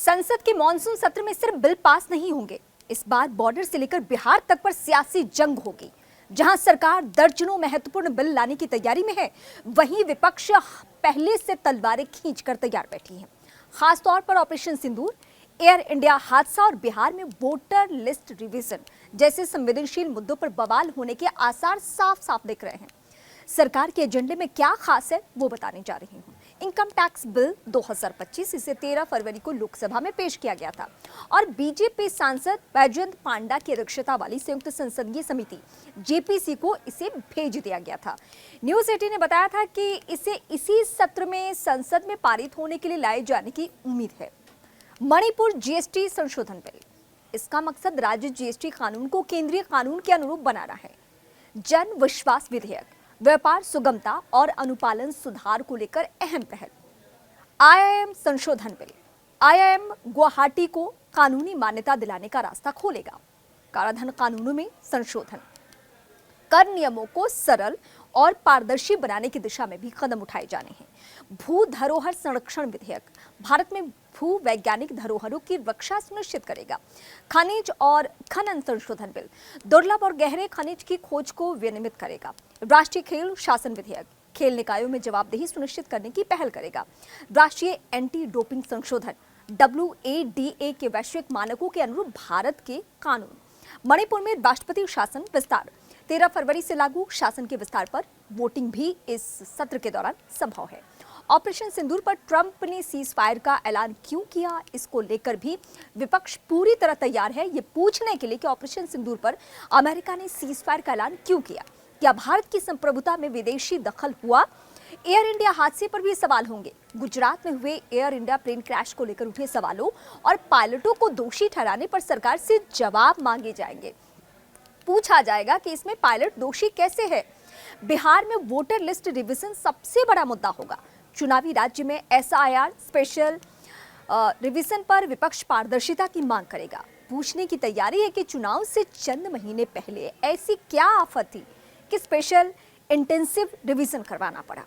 संसद के मॉनसून सत्र में सिर्फ बिल पास नहीं होंगे, इस बार बॉर्डर से लेकर बिहार तक पर सियासी जंग होगी। जहां सरकार दर्जनों महत्वपूर्ण बिल लाने की तैयारी में है, वहीं विपक्ष पहले से तलवारें खींचकर तैयार बैठी है। खासतौर पर ऑपरेशन सिंदूर, एयर इंडिया हादसा और बिहार में वोटर लिस्ट रिवीजन जैसे संवेदनशील मुद्दों पर बवाल होने के आसार साफ साफ दिख रहे हैं। सरकार के एजेंडे में क्या खास है, वो बताने जा रही हूँ। इनकम टैक्स बिल 2025 इसे 13 फरवरी को लोकसभा में पेश किया गया था और बीजेपी सांसद बैजयंत पांडा की अध्यक्षता वाली संयुक्त संसदीय समिति जेपीसी को इसे भेज दिया गया था। न्यूज 18 ने बताया था कि इसे इसी सत्र में संसद में पारित होने के लिए लाए जाने की उम्मीद है। मणिपुर जीएसटी संशोधन बिल, इसका मकसद राज्य जीएसटी कानून को केंद्रीय कानून के अनुरूप बनाना है। जन विश्वास विधेयक, व्यापार सुगमता और अनुपालन सुधार को लेकर अहम पहल। आईआईएम संशोधन बिल, आईआईएम गुवाहाटी को कानूनी मान्यता दिलाने का रास्ता खोलेगा। काराधन कानूनों में संशोधन, कर नियमों को सरल और पारदर्शी बनाने की दिशा में भी कदम उठाए जाने हैं। भू धरोहर संरक्षण विधेयक, भारत में भू वैज्ञानिक धरोहरों की रक्षा सुनिश्चित करेगा। खनिज और खनन संशोधन बिल, दुर्लभ और गहरे खनिज की खोज को विनियमित करेगा। राष्ट्रीय खेल शासन विधेयक, खेल निकायों में जवाबदेही सुनिश्चित करने की पहल करेगा। राष्ट्रीय एंटी डोपिंग संशोधन, WADA के वैश्विक मानकों के अनुरूप भारत के कानून। मणिपुर में राष्ट्रपति शासन विस्तार, 13 फरवरी से लागू शासन के विस्तार पर वोटिंग भी इस सत्र के दौरान संभव है। ऑपरेशन सिंदूर पर ट्रंप ने सीज फायर का ऐलान क्यों किया, इसको लेकर भी विपक्ष पूरी तरह तैयार है ये पूछने के लिए कि ऑपरेशन सिंदूर पर अमेरिका ने सीज फायर का ऐलान क्यों किया। क्या भारत की संप्रभुता में विदेशी दखल हुआ? एयर इंडिया हादसे पर भी सवाल होंगे। गुजरात में हुए एयर इंडिया प्लेन क्रैश को लेकर उठे सवालों और पायलटों को दोषी ठहराने पर सरकार से जवाब मांगे जाएंगे। पूछा जाएगा कि इसमें पायलट दोषी कैसे है। बिहार में वोटर लिस्ट रिवीजन सबसे बड़ा मुद्दा होगा। चुनावी राज्य में एसआईआर स्पेशल रिवीजन पर विपक्ष पारदर्शिता की मांग करेगा। पूछने की तैयारी है कि चुनाव से चंद महीने पहले ऐसी क्या आफत थी कि स्पेशल इंटेंसिव रिवीजन करवाना पड़ा।